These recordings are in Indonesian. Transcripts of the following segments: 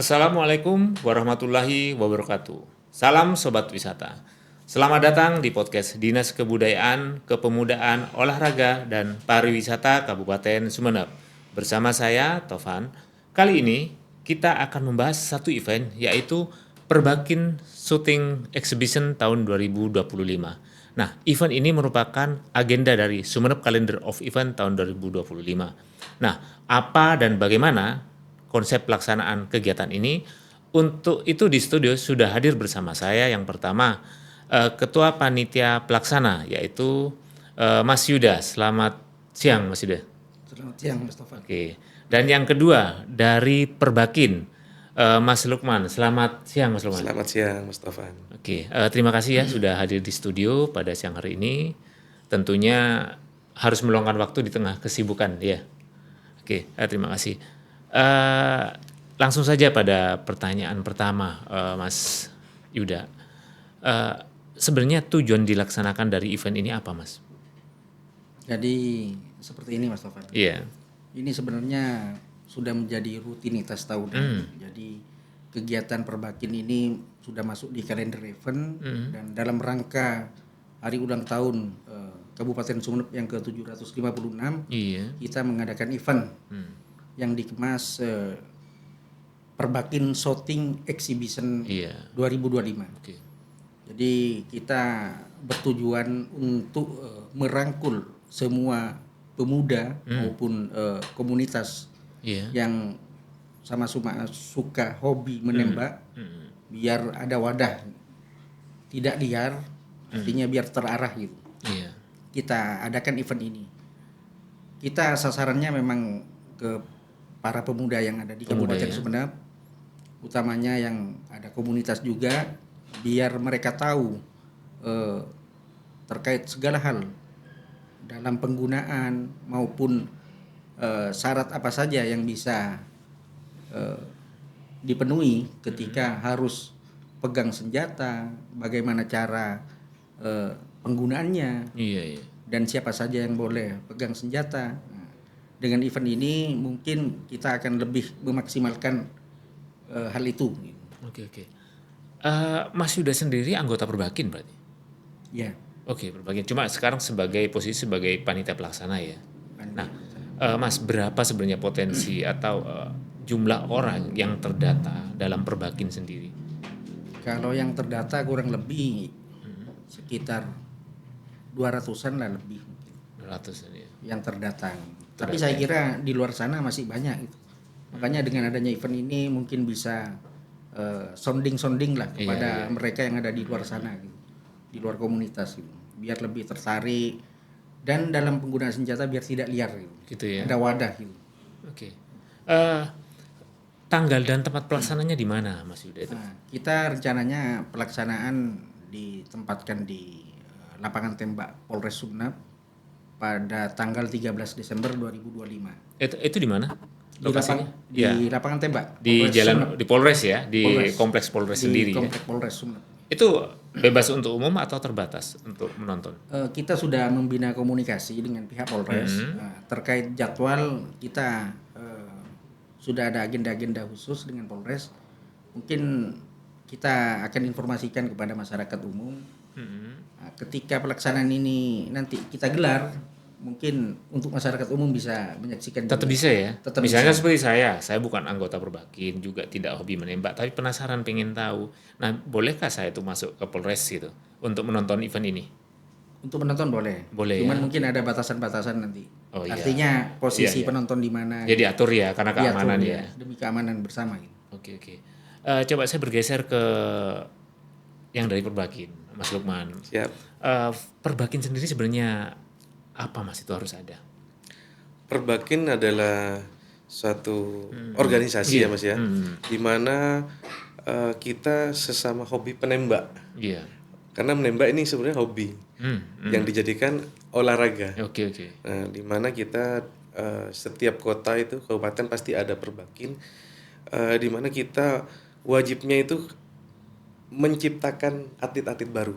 Assalamualaikum warahmatullahi wabarakatuh. Salam Sobat Wisata. Selamat datang di podcast Dinas Kebudayaan, Kepemudaan, Olahraga, dan Pariwisata Kabupaten Sumeneb. Bersama saya, Tovan. Kali ini kita akan membahas satu event, yaitu Perbakin Shooting Exhibition tahun 2025. Nah, event ini merupakan agenda dari Sumeneb Calendar of Event tahun 2025. Nah, apa dan bagaimana konsep pelaksanaan kegiatan ini? Untuk itu di studio sudah hadir bersama saya yang pertama Ketua Panitia Pelaksana yaitu Mas Yuda. Selamat siang Mas Yuda. Selamat siang Mas Taufan. Oke. Dan yang kedua dari Perbakin Mas Lukman. Selamat siang Mas Lukman. Selamat siang Mas Taufan. Oke, terima kasih ya sudah hadir di studio pada siang hari ini. Tentunya harus meluangkan waktu di tengah kesibukan ya. Oke, terima kasih. Langsung saja pada pertanyaan pertama, Mas Yuda. Sebenarnya tujuan dilaksanakan dari event ini apa, Mas? Jadi seperti ini Mas Taufan. Iya. Ini sebenarnya sudah menjadi rutinitas tahunan. Jadi kegiatan Perbakin ini sudah masuk di kalender event dan dalam rangka hari ulang tahun Kabupaten Sumeneb yang ke-756 Iya. kita mengadakan event yang dikemas Perbakin Shooting Exhibition Iya. 2025. Oke. Jadi kita bertujuan untuk merangkul semua pemuda maupun komunitas Iya. yang sama-sama suka hobi menembak, biar ada wadah, tidak liar, artinya biar terarah gitu. Iya. Kita adakan event ini. Kita sasarannya memang ke para pemuda yang ada di Kabupaten ya. Sumeneb, utamanya yang ada komunitas juga, biar mereka tahu terkait segala hal dalam penggunaan maupun syarat apa saja yang bisa dipenuhi ketika harus pegang senjata, bagaimana cara penggunaannya, Iya, iya. dan siapa saja yang boleh pegang senjata. Nah, dengan event ini mungkin kita akan lebih memaksimalkan hal itu. Oke, oke. Mas Yuda sendiri anggota Perbakin berarti? Ya. Oke, Perbakin. Cuma sekarang sebagai posisi sebagai panitia pelaksana ya. Nah, Mas, berapa sebenarnya potensi atau jumlah orang yang terdata dalam Perbakin sendiri? Kalau yang terdata kurang lebih sekitar 200-an lah lebih 200 ya. yang terdata. Tapi saya kira di luar sana masih banyak itu. Makanya dengan adanya event ini mungkin bisa sounding lah kepada mereka yang ada di luar sana gitu. Di luar komunitas gitu. Biar lebih tertarik dan dalam penggunaan senjata biar tidak liar gitu. Gitu ya. Ada wadah gitu. Oke. Tanggal dan tempat pelaksananya di mana, Mas Yuda itu? Nah, kita rencananya pelaksanaan ditempatkan di lapangan tembak Polres Sumeneb pada tanggal 13 Desember 2025. Itu di mana? Lokasinya? Di lapangan tembak Di Polres jalan Sumeneb. di Polres ya, di Polres. kompleks Polres Di sendiri ya. Komplek Polres Sumeneb. Itu bebas untuk umum atau terbatas untuk menonton? Kita sudah membina komunikasi dengan pihak Polres terkait jadwal. Kita sudah ada agenda-agenda khusus dengan Polres. Mungkin kita akan informasikan kepada masyarakat umum. Nah, ketika pelaksanaan ini nanti kita gelar, mungkin untuk masyarakat umum bisa menyaksikan. Tetap juga. bisa ya. Tetap Misalnya bisa. seperti saya bukan anggota Perbakin, juga tidak hobi menembak, tapi penasaran pengen tahu. Nah, bolehkah saya itu masuk ke Polres gitu untuk menonton event ini? Untuk menonton boleh. Boleh Cuman ya? mungkin ada batasan-batasan nanti. Oh, iya. Artinya posisi Iya, iya. penonton di mana. Jadi atur ya karena Diatur, keamanan ya. Demi keamanan bersama gitu. Oke, oke. Coba saya bergeser ke yang dari Perbakin, Mas Lukman. Siap. Perbakin sendiri sebenarnya apa Mas itu harus ada? Perbakin adalah suatu organisasi ya Mas ya, di mana kita sesama hobi penembak. Iya. Karena menembak ini sebenarnya hobi yang dijadikan olahraga. Oke, oke. Nah, di mana kita setiap kota itu kabupaten pasti ada Perbakin, di mana kita wajibnya itu menciptakan atlet-atlet baru.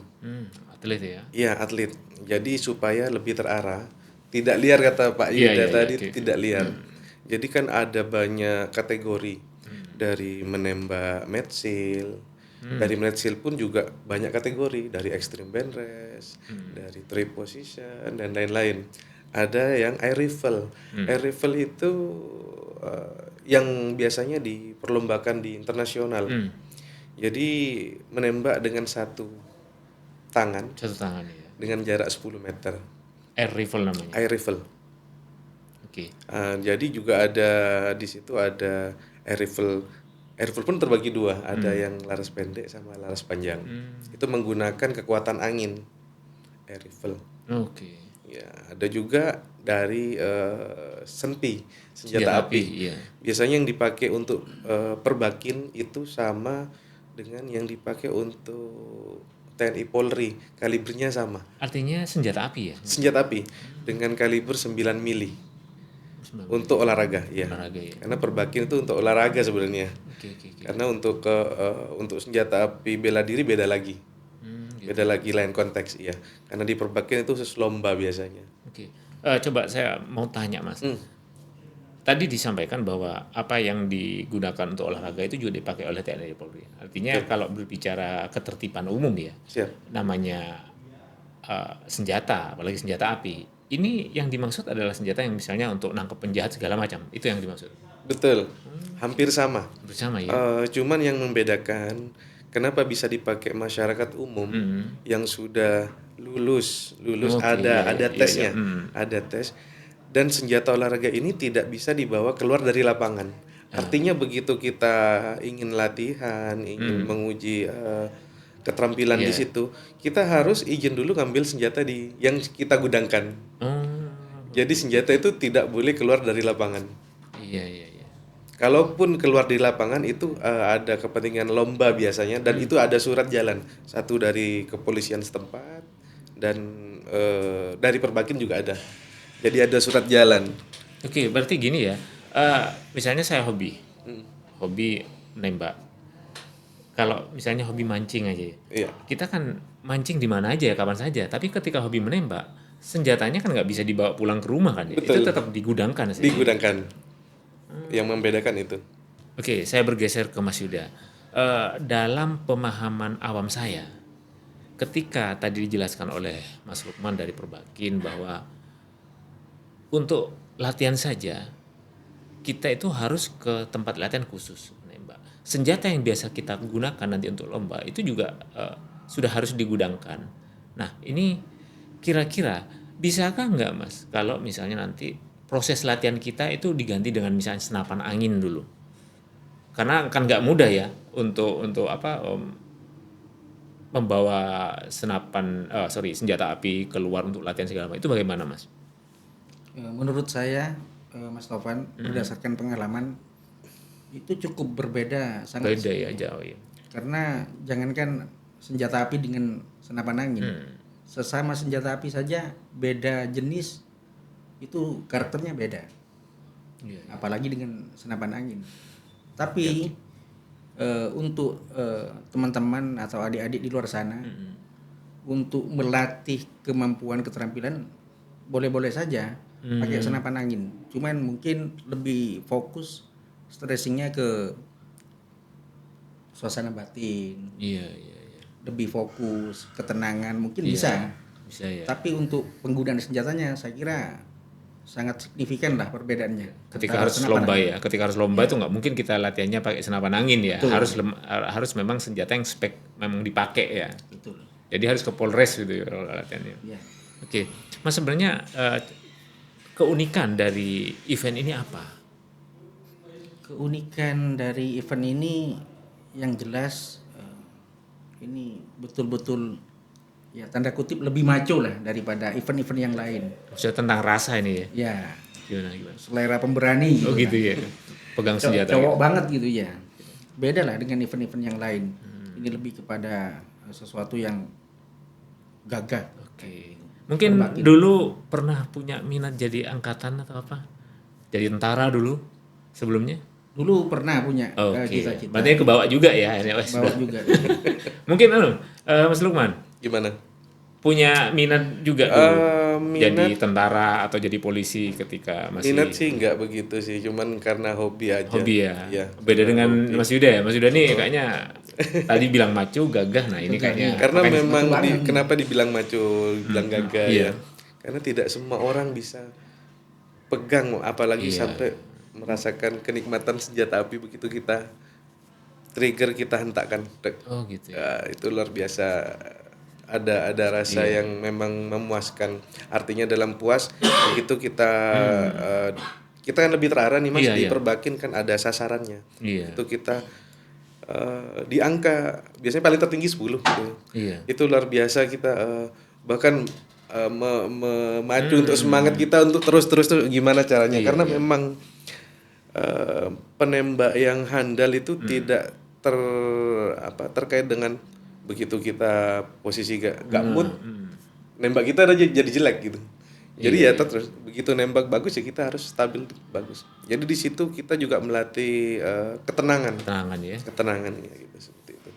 Atlet ya. Iya, atlet. Jadi supaya lebih terarah, tidak liar kata Pak Iya, Yuda iya, tadi, oke. tidak liar. Jadi kan ada banyak kategori. dari menembak metsil. Dari metsil pun juga banyak kategori, dari extreme band rest, dari trip position dan lain-lain. Ada yang air rifle. Air rifle itu yang biasanya diperlombakan di internasional. Jadi menembak dengan satu tangan Satu tangan ya. dengan jarak 10 meter. Air rifle namanya. Air rifle. Oke. Jadi juga ada di situ ada air rifle. Air rifle pun terbagi dua, ada yang laras pendek sama laras panjang. Itu menggunakan kekuatan angin. Air rifle. Oke. Ya, ada juga dari senpi, senjata api. Iya. Biasanya yang dipakai untuk perbakin itu sama dengan yang dipakai untuk TNI Polri, kalibernya sama. Artinya senjata api ya. Senjata api dengan kaliber 9 mili. Untuk olahraga, ya. Olahraga ya. Karena perbakin itu untuk olahraga sebenarnya. Oke. Karena untuk senjata api bela diri beda lagi. Beda lagi lain konteks, ya. Karena di perbakin itu khusus lomba biasanya. Oke. Coba saya mau tanya Mas. Tadi disampaikan bahwa apa yang digunakan untuk olahraga itu juga dipakai oleh TNI Polri. Artinya kalau berbicara ketertiban umum ya, Siap. namanya senjata, apalagi senjata api. Ini yang dimaksud adalah senjata yang misalnya untuk nangkep penjahat segala macam. Itu yang dimaksud. Betul. Hampir sama. Bersama ya. Cuman yang membedakan kenapa bisa dipakai masyarakat umum yang sudah lulus Oke, ada iya, tesnya, iya. ada tes, dan senjata olahraga ini tidak bisa dibawa keluar dari lapangan. Artinya begitu kita ingin latihan, ingin menguji keterampilan di situ, kita harus izin dulu ngambil senjata yang kita gudangkan. Jadi senjata itu tidak boleh keluar dari lapangan. Iya. Kalaupun keluar di lapangan itu ada kepentingan lomba biasanya, dan itu ada surat jalan, satu dari kepolisian setempat dan dari perbakin juga ada. Jadi ada surat jalan. Oke, berarti gini ya. Misalnya saya hobi nembak. Kalau misalnya hobi mancing aja, Iya. kita kan mancing di mana aja ya, kapan saja. Tapi ketika hobi menembak, senjatanya kan nggak bisa dibawa pulang ke rumah kan? Ya? Itu Betul. tetap digudangkan sih. Digudangkan. Yang membedakan itu. Oke, saya bergeser ke Mas Yuda. Dalam pemahaman awam saya, ketika tadi dijelaskan oleh Mas Lukman dari Perbakin bahwa untuk latihan saja, kita itu harus ke tempat latihan khusus menembak. Senjata yang biasa kita gunakan nanti untuk lomba itu juga sudah harus digudangkan. Nah, ini kira-kira bisakah nggak Mas kalau misalnya nanti proses latihan kita itu diganti dengan misalnya senapan angin dulu? Karena kan nggak mudah ya untuk membawa senjata api keluar untuk latihan segala macam. Itu bagaimana Mas? Menurut saya, Mas Tovan, berdasarkan pengalaman itu cukup berbeda, sangat Beda ya, jauh ya. Karena jangankan senjata api dengan senapan angin, sesama senjata api saja beda jenis itu karakternya beda. Iya. Apalagi dengan senapan angin. Tapi untuk teman-teman atau adik-adik di luar sana untuk melatih kemampuan keterampilan boleh-boleh saja pakai senapan angin. Cuman mungkin lebih fokus stressingnya ke suasana batin. Iya. Lebih fokus ketenangan mungkin Iya, bisa. Bisa ya. Tapi untuk penggunaan senjatanya saya kira sangat signifikan lah perbedaannya. Ketika antara harus senapan lomba angin. ya, ketika harus lomba itu nggak mungkin kita latihannya pakai senapan angin ya. Betul. Harus memang senjata yang spek memang dipakai ya. Betul. Jadi harus ke Polres gitu ya kalau latihannya. Ya. Oke, Mas sebenarnya keunikan dari event ini apa? Keunikan dari event ini yang jelas ini betul-betul ya tanda kutip lebih maco lah daripada event-event yang lain. Maksudnya tentang rasa ini ya. Ya, Gimana? selera pemberani. Oh gitu ya. Pegang senjata. Cowok banget gitu ya. Beda lah dengan event-event yang lain. Ini lebih kepada sesuatu yang gagah. Oke. Mungkin Berbakti. dulu pernah punya minat jadi angkatan atau apa? Jadi tentara dulu sebelumnya? Dulu pernah punya Oke. cita-cita. Berarti kebawa juga ya. Bawa juga. Mungkin Mas Lukman, Gimana? punya minat juga dulu jadi Minat tentara atau jadi polisi ketika masih minat sih nggak begitu sih, cuman karena hobi aja. hobi ya. Iya, Beda karena dengan hobi. Mas Yuda ya. Mas Yuda nih kayaknya tadi bilang maco gagah. Nah, ini kayaknya Karena makanya- memang betul banget. kenapa dibilang maco, dibilang gagah iya. ya? Karena tidak semua orang bisa pegang, apalagi Iya. sampai merasakan kenikmatan senjata api begitu kita trigger, kita hentakkan. Dek. Oh gitu ya. Ya, itu luar biasa. Ada rasa Iya. yang memang memuaskan. Artinya dalam puas begitu kita kita kan lebih terarah nih Mas, Iya, di iya. Perbakin kan ada sasarannya. Iya. Itu kita di angka biasanya paling tertinggi 10 gitu. Iya. Itu luar biasa, kita bahkan memacu untuk semangat kita untuk terus gimana caranya, Iya, karena iya. memang penembak yang handal itu tidak terkait dengan begitu kita posisi gak mood, nembak kita aja jadi jelek gitu. Jadi Iya, ya terus begitu nembak bagus ya kita harus stabil bagus. Jadi di situ kita juga melatih ketenangan Tangan ya. ya, gitu seperti itu.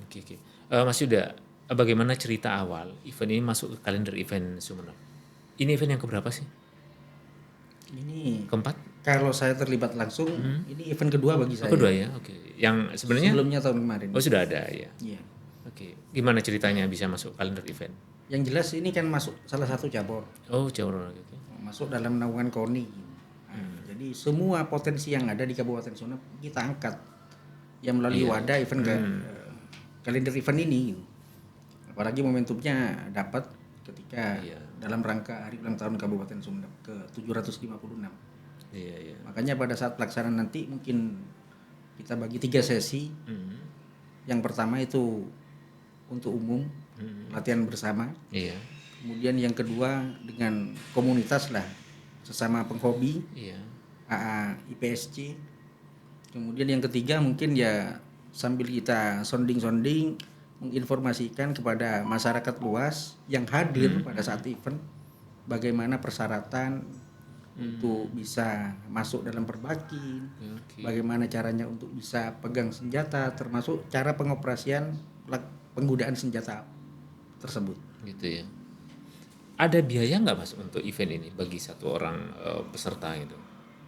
Oke, oke. Mas Yuda, bagaimana cerita awal event ini masuk ke kalender event Sumeneb? Ini event yang keberapa sih? Ini Keempat? kalau saya terlibat langsung, ini event kedua bagi saya. Oh, kedua ya. Oke. Yang sebenarnya Sebelumnya tahun kemarin. oh sudah ada ya. Iya. Oke. Gimana ceritanya bisa masuk kalender event? Yang jelas ini kan masuk salah satu cabur, Oh, jauh lagi. Oke. masuk dalam naungan KONI. Nah, jadi semua potensi yang ada di Kabupaten Sumeneb kita angkat yang melalui wadah event kalender event ini. Apalagi momentumnya dapat ketika dalam rangka hari ulang tahun Kabupaten Sumeneb ke 756. Iya, iya. Makanya pada saat pelaksanaan nanti mungkin kita bagi 3 sesi. Yang pertama itu untuk umum, latihan bersama. Iya. Kemudian yang kedua dengan komunitas lah, sesama penghobi, Iya. AA IPSC. Kemudian yang ketiga mungkin ya sambil kita sounding menginformasikan kepada masyarakat luas yang hadir pada saat event bagaimana persyaratan untuk bisa masuk dalam Perbakin, Oke. bagaimana caranya untuk bisa pegang senjata, termasuk cara pengoperasian penggunaan senjata tersebut. Gitu ya. Ada biaya nggak Mas untuk event ini bagi satu orang peserta itu?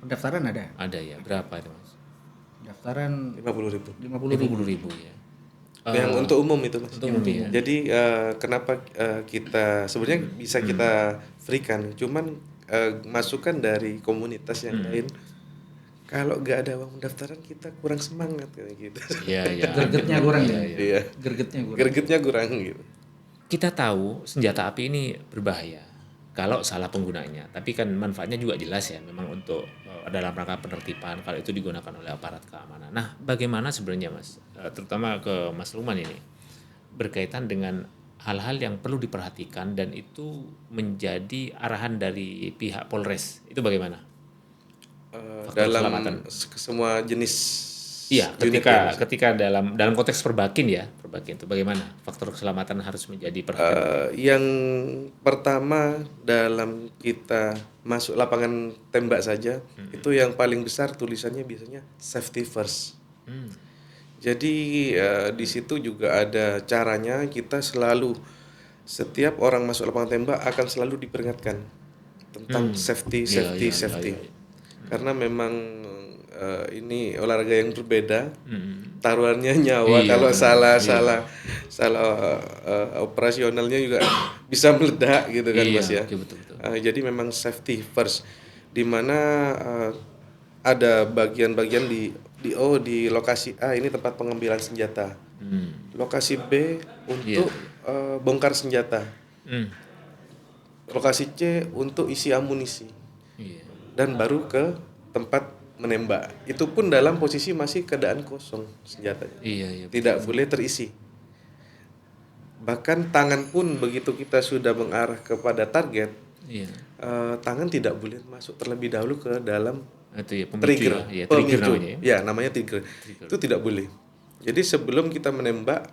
Pendaftaran ada. Ada ya. Berapa itu Mas? Pendaftaran 50.000. 50.000. 50.000 ya. Yang untuk umum itu Mas. Untuk umum ya. Jadi kenapa kita sebenarnya bisa kita freekan, cuman masukan dari komunitas yang lain. Kalau nggak ada uang pendaftaran kita kurang semangat kayak gitu. Iya, iya. Gregetnya kurang ya. Iya. Gregetnya kurang. Gregetnya kurang gitu. Kita tahu senjata api ini berbahaya kalau salah penggunanya. Tapi kan manfaatnya juga jelas ya, memang untuk dalam rangka penertiban kalau itu digunakan oleh aparat keamanan. Nah, bagaimana sebenarnya Mas, terutama ke Mas Luman ini, berkaitan dengan hal-hal yang perlu diperhatikan dan itu menjadi arahan dari pihak Polres. Itu bagaimana? Faktor keselamatan. Dalam semua jenis Iya, unit ya, Mas. ketika dalam konteks Perbakin itu bagaimana faktor keselamatan harus menjadi perhatian? Yang pertama dalam kita masuk lapangan tembak saja, itu yang paling besar tulisannya biasanya safety first. Jadi di situ juga ada caranya, kita selalu setiap orang masuk lapangan tembak akan selalu diperingatkan tentang safety. Iya. Karena memang ini olahraga yang berbeda, taruhannya nyawa. Iya, Kalau benar. salah operasionalnya juga bisa meledak gitu kan Iya, Mas ya. oke, betul. Jadi memang safety first, di mana ada bagian-bagian di lokasi A ini tempat pengambilan senjata, lokasi B untuk bongkar senjata, lokasi C untuk isi amunisi, Iya. dan baru ke tempat menembak. Itu pun dalam posisi masih keadaan kosong senjatanya, Iya. tidak boleh terisi. Bahkan tangan pun begitu kita sudah mengarah kepada target, Iya. tangan tidak boleh masuk terlebih dahulu ke dalam Itu ya pemicu trigger. ya. Iya, trigger Pemicu. namanya ya. Ya, namanya trigger. Itu tidak boleh. Jadi sebelum kita menembak,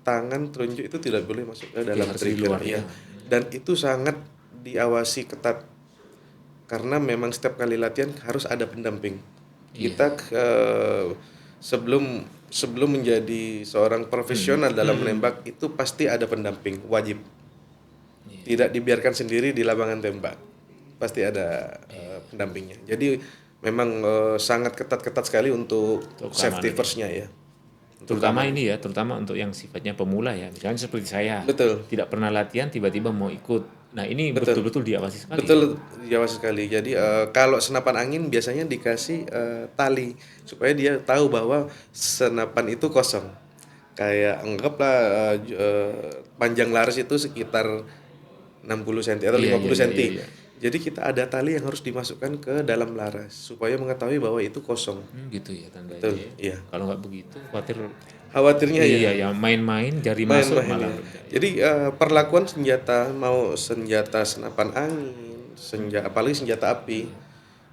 tangan telunjuk itu tidak boleh masuk ke dalam harus di trigger. luar, Iya. ya. Dan itu sangat diawasi ketat. Karena memang setiap kali latihan harus ada pendamping. Kita sebelum menjadi seorang profesional dalam menembak itu pasti ada pendamping, wajib. Tidak dibiarkan sendiri di lapangan tembak. Pasti ada pendampingnya. Jadi memang sangat ketat-ketat sekali untuk safety first-nya ya. Terutama ini ya, terutama untuk yang sifatnya pemula ya. Misalnya seperti saya, Betul. tidak pernah latihan, tiba-tiba mau ikut. Nah ini betul-betul diawasi sekali. Betul, jauh sekali. Jadi kalau senapan angin biasanya dikasih tali supaya dia tahu bahwa senapan itu kosong. Kayak anggaplah panjang laras itu sekitar 60 cm atau 50 cm. Iya. Jadi kita ada tali yang harus dimasukkan ke dalam laras supaya mengetahui bahwa itu kosong. Gitu ya tandanya. Betul, Ya. iya. Kalau nggak begitu, khawatir. Khawatirnya ya. Iya, ya main-main jari masuk Main-main, malah. ya. Jadi perlakuan senjata, mau senjata senapan angin, apalagi senjata api,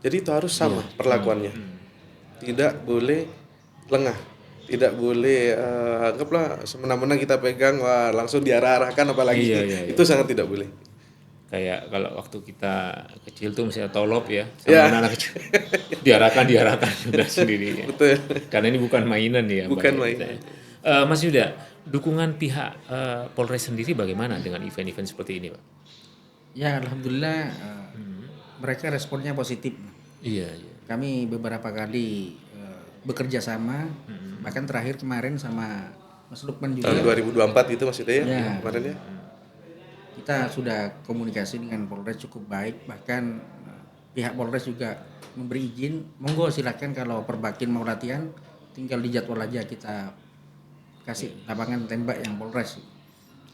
jadi itu harus sama perlakuannya. Tidak boleh lengah, tidak boleh anggaplah semena-mena kita pegang wah langsung diarah-arahkan apalagi Iya. itu sangat tidak boleh. Kayak kalau waktu kita kecil tuh misalnya tolop ya, sama anak kecil. diarahkan sudah sendiri. Ya. Betul. Karena ini bukan mainan ya. Bukan bagi kita. mainan. Mas Yuda, dukungan pihak Polres sendiri bagaimana dengan event-event seperti ini, Pak? Ya alhamdulillah mereka responnya positif. Iya. Kami beberapa kali bekerja sama, bahkan terakhir kemarin sama Mas Lukman juga. Tahun 2024 itu maksudnya ya, Ya. kemarin ya. Kita sudah komunikasi dengan Polres cukup baik, bahkan pihak Polres juga memberi izin, monggo silakan kalau Perbakin mau latihan, tinggal dijadwal aja kita kasih lapangan tembak yang Polres.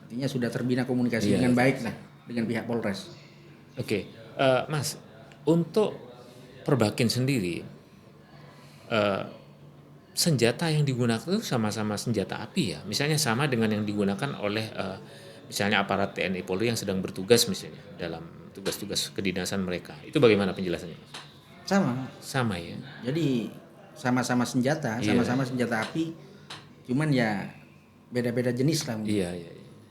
Artinya sudah terbina komunikasi dengan baik lah dengan pihak Polres. Oke, Mas, untuk Perbakin sendiri, senjata yang digunakan itu sama-sama senjata api ya? Misalnya sama dengan yang digunakan oleh misalnya aparat TNI Polri yang sedang bertugas misalnya dalam tugas-tugas kedinasan mereka. Itu bagaimana penjelasannya? Sama ya. Jadi sama-sama senjata, sama-sama senjata api, cuman ya beda-beda jenis lah. Iya.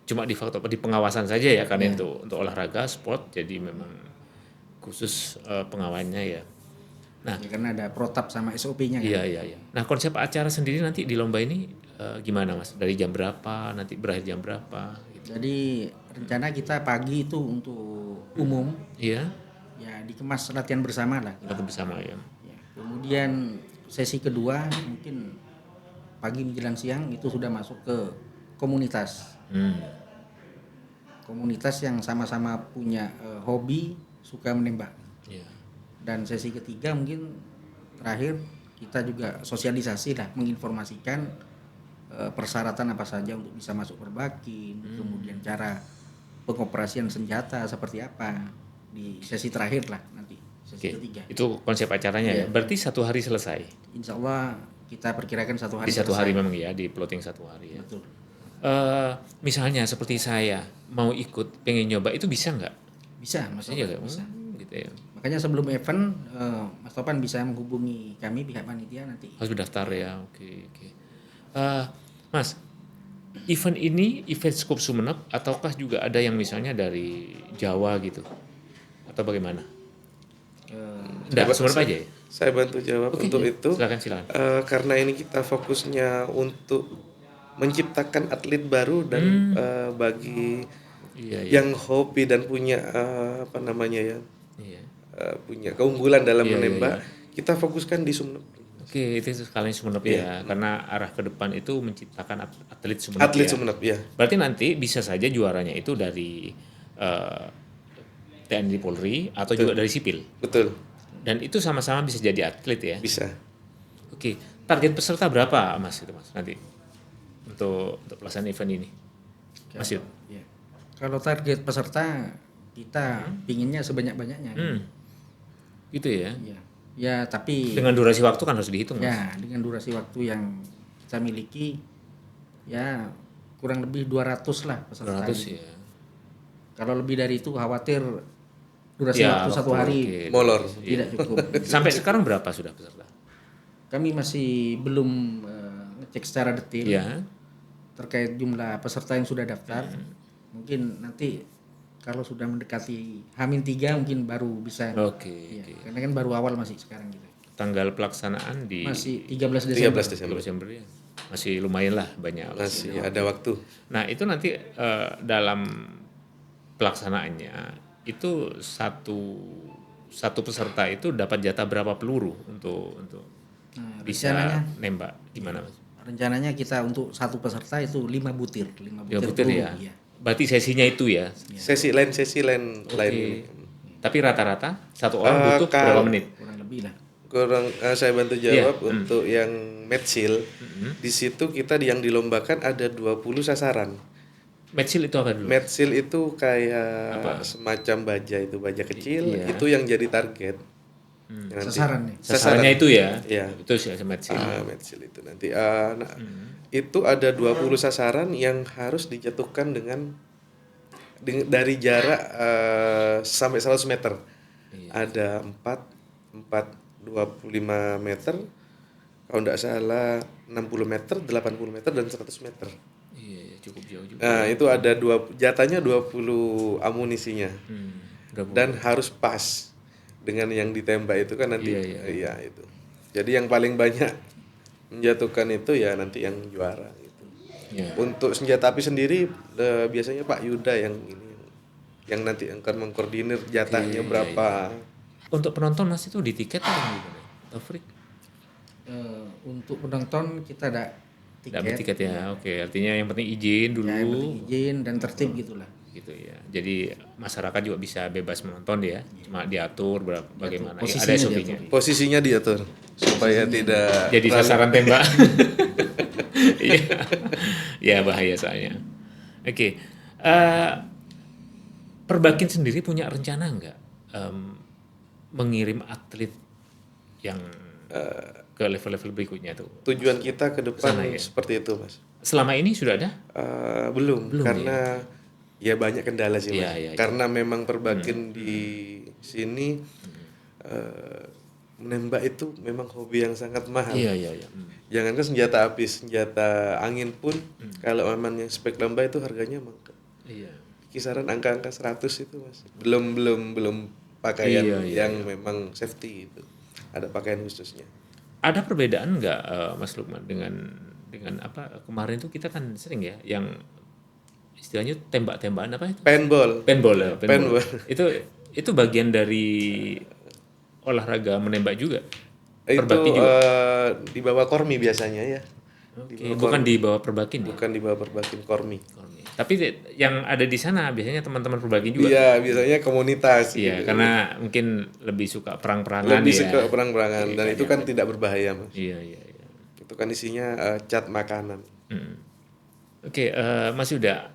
Cuma di faktor di pengawasan saja ya karena itu untuk olahraga sport jadi memang khusus pengawasannya ya. Nah, Ya, karena ada protap sama SOP-nya kan. Iya. Nah, konsep acara sendiri nanti di lomba ini gimana, Mas? Dari jam berapa? Nanti berakhir jam berapa? Gitu. Jadi rencana kita pagi itu untuk umum, Iya. ya dikemas latihan bersama lah. Kita bersama ya. Ya, kemudian sesi kedua mungkin pagi menjelang siang itu sudah masuk ke komunitas. Komunitas yang sama-sama punya hobi suka menembak. Iya. Dan sesi ketiga mungkin terakhir kita juga sosialisasi lah, menginformasikan persyaratan apa saja untuk bisa masuk Perbakin, kemudian cara pengoperasian senjata seperti apa di sesi terakhir lah nanti sesi ketiga. Itu konsep acaranya ya. Berarti satu hari selesai. Insya Allah kita perkirakan satu hari. Di satu hari memang ya, di plotting satu hari ya. Betul. Misalnya seperti saya mau ikut, pengen nyoba itu bisa nggak? Bisa, Mas Iya Topan, nggak? bisa. Gitu ya. Makanya sebelum event Mas Topan bisa menghubungi kami pihak panitia nanti. Harus berdaftar ya. Oke. Mas, event ini event Skup Sumeneb ataukah juga ada yang misalnya dari Jawa gitu? Atau bagaimana? Enggak, Sumeneb aja ya? Saya bantu jawab untuk itu. Silakan. Karena ini kita fokusnya untuk menciptakan atlet baru dan bagi yang hobi dan punya punya keunggulan dalam menembak, kita fokuskan di Sumeneb. Oke, itu sekalian Sumeneb ya, karena arah ke depan itu menciptakan atlet Sumeneb. Atlet Sumeneb ya. Berarti nanti bisa saja juaranya itu dari TNI Polri atau juga dari sipil. Betul. Dan itu sama-sama bisa jadi atlet ya. Bisa. Oke, target peserta berapa Mas itu Mas nanti untuk pelaksanaan event ini? Mas Yud. Ya. Kalau target peserta kita pinginnya sebanyak-banyaknya. Gitu ya. Ya, tapi Dengan durasi waktu kan harus dihitung, Mas. ya dengan durasi waktu yang kita miliki ya kurang lebih 200 lah peserta. 200 ya. Kalau lebih dari itu khawatir durasi waktu satu hari molor. tidak cukup. Sampai sekarang berapa sudah peserta? Kami masih belum ngecek secara detail Ya. terkait jumlah peserta yang sudah daftar. Mungkin nanti kalau sudah mendekati H-3 mungkin baru bisa. Oke. Karena kan baru awal masih sekarang gitu. Tanggal pelaksanaan di Masih 13 Desember. 13 Desember. Desember ya. Masih lumayan lah banyak. Masih ada waktu. Nah, itu nanti dalam pelaksanaannya itu satu peserta itu dapat jatah berapa peluru untuk Nah, bisa rencananya nembak gimana Mas? rencananya kita untuk satu peserta itu 5 butir, 5 Ya butir betul peluru, ya. iya. Berarti sesinya itu ya. Sesi lain Oke. lain ini. Tapi rata-rata satu orang butuh berapa Kalau menit? Kurang lebih lah. kurang saya bantu jawab Iya. untuk yang matchil. Di situ kita yang dilombakan ada 20 sasaran. Matchil itu apa dulu? Matchil itu kayak Apa? semacam baja kecil, Iya. itu yang jadi target. Nanti. Sasaran nih. Sasarannya itu ya. Iya. Itu sih matchil. Matchil itu nanti. Nah, itu ada 20 sasaran yang harus dijatuhkan dari jarak sampai 100 meter. Iya. Ada 25 meter, kalau tidak salah 60 meter, 80 meter, dan 100 meter. Iya, cukup jauh juga. Nah, itu ada jatahnya 20 amunisinya. Berapa? Dan harus pas dengan yang ditembak itu kan nanti. Iya. Iya, itu. Jadi yang paling banyak menjatuhkan itu ya nanti yang juara gitu. Iya. Untuk senjata api sendiri biasanya Pak Yuda yang yang nanti akan mengkoordinir jatahnya berapa. Untuk penonton Mas itu di tiket atau gimana? Atau free? Untuk penonton kita ada Nggak tiket, bertiket ya. Oke, artinya yang penting izin dulu. ya, yang penting izin dan tertib gitulah. Gitu ya. Jadi masyarakat juga bisa bebas menonton ya. Cuma diatur bagaimana. Ya, ada Posisinya SOP-nya. Posisinya diatur supaya tidak Jadi sasaran tembak. Iya. Ya bahaya soalnya. Oke. Perbakin sendiri punya rencana nggak mengirim atlet yang ke level-level berikutnya tuh? tujuan kita ke depan Sana, ya? seperti itu, Mas. Selama ini sudah ada? Belum karena ya banyak kendala sih, Mas. Iya. Karena memang perbakin di sini menembak itu memang hobi yang sangat mahal. Iya. Jangankan senjata api, senjata angin pun kalau memang yang spek lomba itu harganya Iya. kisaran angka-angka 100 itu, Mas. Belum pakaian Iya. yang memang safety itu. Ada pakaian khususnya. Ada perbedaan nggak Mas Lukman dengan apa kemarin tuh kita kan sering ya yang istilahnya tembak-tembakan apa itu? Paintball. Paintball ya. Paintball. Itu bagian dari olahraga menembak juga. Itu Perbaki juga. di bawah kormi biasanya ya. Oke, bukan di bawah perbakin ya. Bukan di bawah perbakin kormi. Tapi yang ada di sana biasanya teman-teman perbakin juga. Iya, biasanya komunitas. Iya, gitu. karena mungkin lebih suka perang-perangan Lebih ya. suka perang-perangan dan itu kan tidak berbahaya, Mas. Iya. Itu kan isinya cat makanan. Oke, Mas Yuda,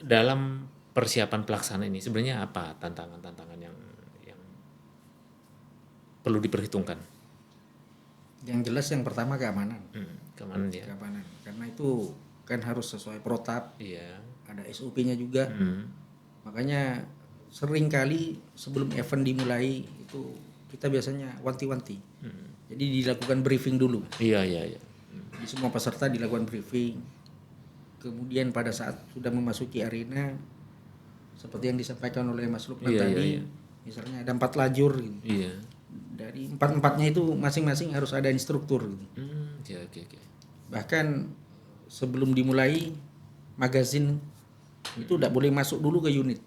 dalam persiapan pelaksanaan ini sebenarnya apa tantangan-tantangan yang perlu diperhitungkan? Yang jelas yang pertama keamanan. Keamanan ya. Keamanan. Karena itu kan harus sesuai protap, Iya. ada SOP-nya juga. Makanya sering kali sebelum event dimulai itu kita biasanya wanti-wanti. Jadi dilakukan briefing dulu. Iya. Di semua peserta dilakukan briefing. Kemudian pada saat sudah memasuki arena seperti yang disampaikan oleh Mas Lukman tadi, misalnya ada 4 lajur gitu. Iya. Dari 4-4-nya itu masing-masing harus ada instruktur gitu. Oke. Bahkan sebelum dimulai magazin itu tidak boleh masuk dulu ke unit,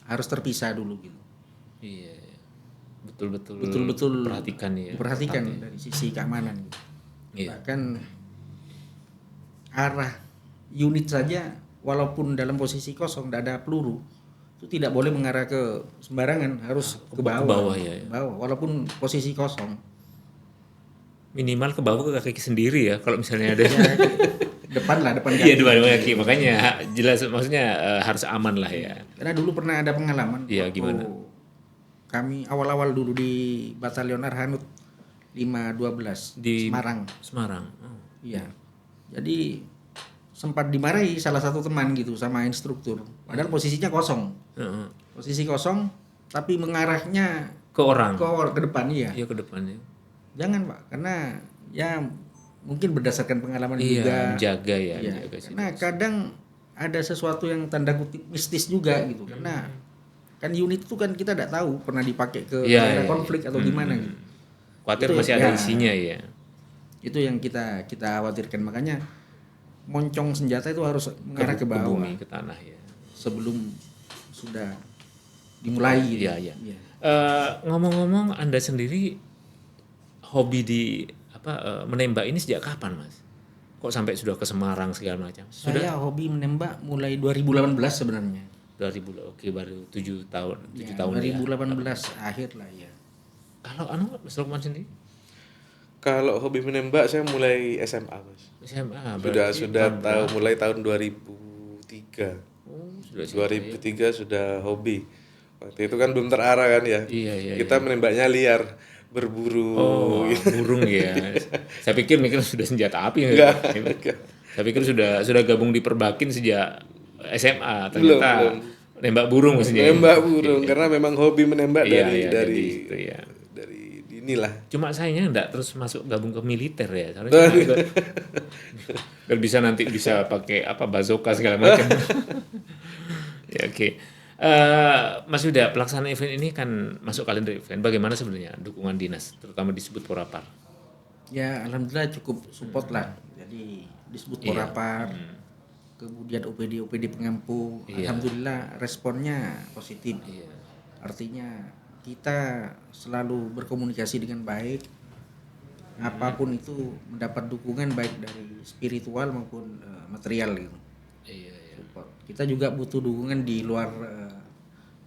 harus terpisah dulu gitu. Iya. Betul-betul perhatikan ya. Diperhatikan dari sisi keamanan gitu. Iya. Bahkan arah unit saja walaupun dalam posisi kosong tidak ada peluru itu tidak boleh mengarah ke sembarangan, harus ke bawah. Ke bawah ya. Ke bawah walaupun posisi kosong. Minimal ke bawah ke kaki sendiri ya kalau misalnya ada. Depan kaki. Iya, depan kaki. Makanya jelas maksudnya harus aman lah ya. Karena dulu pernah ada pengalaman. Iya, waktu gimana? Kami awal-awal dulu di Batalion Arhanud 512 Di Semarang. Semarang. Oh. Iya. Jadi sempat dimarahi salah satu teman gitu sama instruktur. Padahal posisinya kosong. Heeh. Posisi kosong tapi mengarahnya Ke orang. ke depan iya. Iya, ke depannya. Jangan, Pak, karena ya mungkin berdasarkan pengalaman Iya, juga. jaga ya, Iya, jaga sih. karena kadang ada sesuatu yang tanda kutip mistis juga gitu. Karena kan unit itu kan kita tidak tahu pernah dipakai ke Iya, daerah iya, konflik atau gimana gitu. Khawatir Itu masih ya. ada isinya ya. Itu yang kita khawatirkan, makanya moncong senjata itu harus mengarah ke bawah bumi, ke tanah ya. sebelum sudah dimulai. Gitu. Iya, iya. Ngomong-ngomong, Anda sendiri hobi di menembak ini sejak kapan, Mas? Kok sampai sudah ke Semarang segala macam? Sudah Saya hobi menembak mulai 2018 sebenarnya. 2000, oke, baru 7 tahun, 7 Ya, tahun ya. 2018 akhir lah ya. Kalau Mas Lukman sendiri? Kalau hobi menembak saya mulai SMA, Mas. SMA Sudah tahu mulai tahun 2003. Oh, sudah 2003 sudah hobi. Waktu itu kan belum terarah kan ya. Iya. Kita menembaknya liar, berburu. Oh, burung ya. Saya pikir mikir sudah senjata api. Enggak. Saya pikir sudah gabung di Perbakin sejak SMA. Ternyata Belum. nembak burung maksudnya. Menembak burung karena memang hobi menembak Iya, dari itu ya. dari dini lah. Cuma sayangnya enggak terus masuk gabung ke militer ya. Soalnya biar bisa pakai bazooka segala macam. Ya, oke. Mas Yuda, pelaksanaan event ini kan masuk kalender event. Bagaimana sebenarnya dukungan dinas, terutama disebut Porapar? Ya alhamdulillah cukup support lah. Jadi disebut Porapar, kemudian OPD pengampu. Alhamdulillah responnya positif. Artinya kita selalu berkomunikasi dengan baik. Apapun itu mendapat dukungan baik dari spiritual maupun material gitu. Support. Kita juga butuh dukungan di luar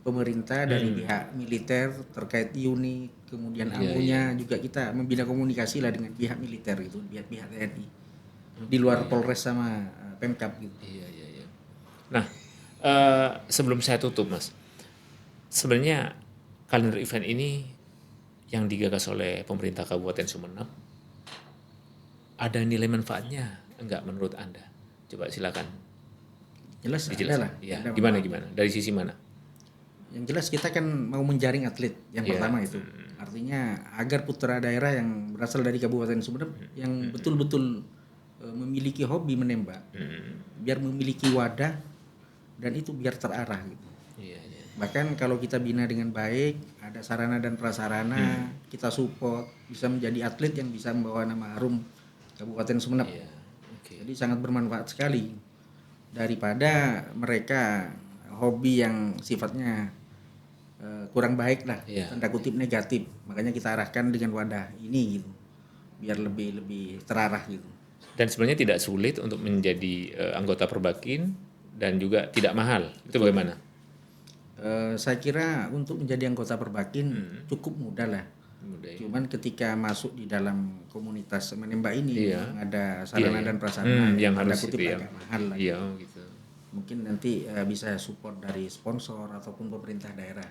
pemerintah dari pihak militer terkait unit, kemudian AMU-nya juga kita membina komunikasi lah dengan pihak militer gitu, pihak TNI. Di luar Polres sama Pemkab gitu. Iya. Nah, sebelum saya tutup, Mas, sebenarnya kalender event ini yang digagas oleh pemerintah Kabupaten Sumeneb ada nilai manfaatnya enggak menurut Anda? Coba silakan. Jelas ada Dijelaskan. lah. Ya, Ada gimana? manfaat. Dari sisi mana? Yang jelas kita kan mau menjaring atlet yang pertama itu. Artinya agar putra daerah yang berasal dari Kabupaten Sumeneb yang betul-betul memiliki hobi menembak, biar memiliki wadah dan itu biar terarah gitu. Iya. Bahkan kalau kita bina dengan baik, ada sarana dan prasarana, kita support, bisa menjadi atlet yang bisa membawa nama harum Kabupaten Sumeneb. Iya. Oke. Jadi sangat bermanfaat sekali daripada mereka hobi yang sifatnya kurang baik lah, tanda kutip negatif. Makanya kita arahkan dengan wadah ini gitu, biar lebih terarah gitu. Dan sebenarnya tidak sulit untuk menjadi anggota Perbakin dan juga tidak mahal. Itu bagaimana? Saya kira untuk menjadi anggota Perbakin cukup mudah lah. Cuman ketika masuk di dalam komunitas menembak ini ada sarana dan prasarana yang tanda harus kutip itu agak mahal lah. Iya, gitu. Mungkin nanti bisa support dari sponsor ataupun pemerintah daerah.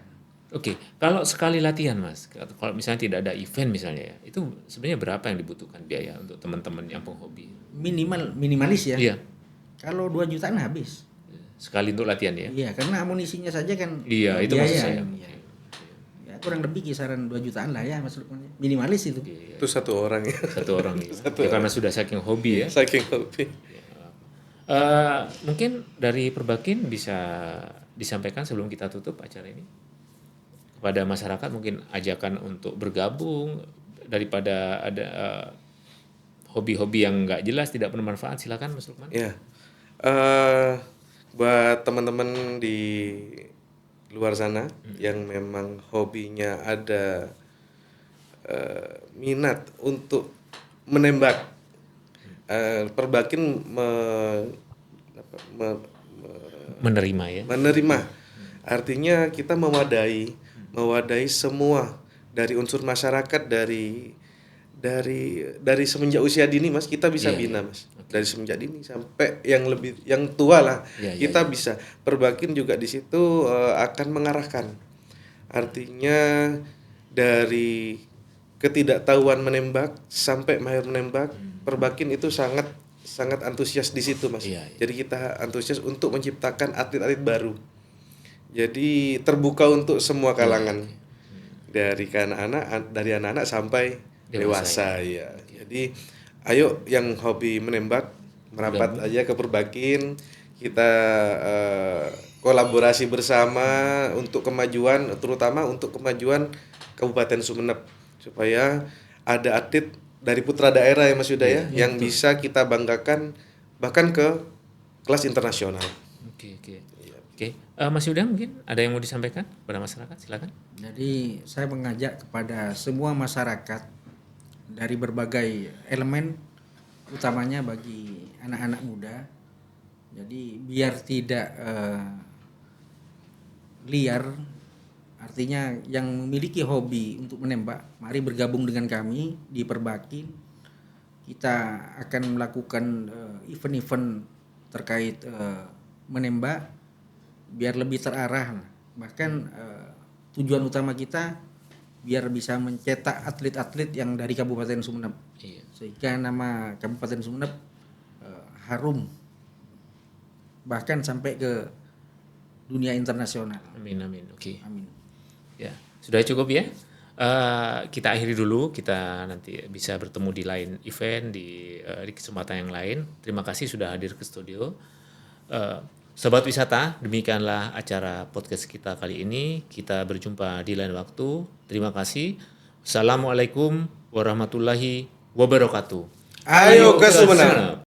Oke, kalau sekali latihan, Mas, kalau misalnya tidak ada event misalnya ya, itu sebenarnya berapa yang dibutuhkan biaya untuk teman-teman yang penghobi? Minimalis ya. Iya. Kalau 2 jutaan habis. Sekali untuk latihan ya? Iya, karena amunisinya saja kan. Iya, itu maksud saya. Iya. Ya, kurang lebih kisaran 2 jutaan lah ya, Mas Lukman. Minimalis itu. Itu satu orang ya. Satu orang ya. Karena sudah saking hobi ya. Saking hobi. Mungkin dari Perbakin bisa disampaikan sebelum kita tutup acara ini kepada masyarakat, mungkin ajakan untuk bergabung daripada ada hobi-hobi yang nggak jelas, tidak bermanfaat. Silakan, Mas Lukman. Ya. Buat teman-teman di luar sana yang memang hobinya ada minat untuk menembak, Perbakin Menerima ya. menerima. Artinya kita mewadai semua dari unsur masyarakat, dari semenjak usia dini, Mas, kita bisa bina, Mas. Dari semenjak dini sampai yang tua lah, kita bisa. Perbakin juga di situ akan mengarahkan. Artinya dari ketidaktahuan menembak sampai mahir menembak, Perbakin itu sangat antusias di situ, Mas. Jadi kita antusias untuk menciptakan atlet-atlet baru. Jadi terbuka untuk semua kalangan. Dari anak-anak sampai dewasa ya. Jadi ayo yang hobi menembak merapat aja ke Perbakin, kita kolaborasi bersama untuk kemajuan, terutama untuk kemajuan Kabupaten Sumeneb, supaya ada atlet dari putra daerah ya Mas Yuda ya, yang bisa kita banggakan bahkan ke kelas internasional. Oke. Oke, Mas Yuda mungkin ada yang mau disampaikan kepada masyarakat, silakan. Jadi saya mengajak kepada semua masyarakat dari berbagai elemen, utamanya bagi anak-anak muda. Jadi biar tidak liar, artinya yang memiliki hobi untuk menembak, mari bergabung dengan kami di Perbakin. Kita akan melakukan event-event terkait menembak biar lebih terarah. Bahkan tujuan utama kita biar bisa mencetak atlet-atlet yang dari Kabupaten Sumeneb. Iya. Sehingga nama Kabupaten Sumeneb harum bahkan sampai ke dunia internasional. Amin amin. Oke. Amin. Ya, sudah cukup ya. Kita akhiri dulu, kita nanti bisa bertemu di lain event di kesempatan yang lain. Terima kasih sudah hadir ke studio. Sobat Wisata, demikianlah acara podcast kita kali ini. Kita berjumpa di lain waktu. Terima kasih. Assalamualaikum warahmatullahi wabarakatuh. Ayo ke Sumeneb.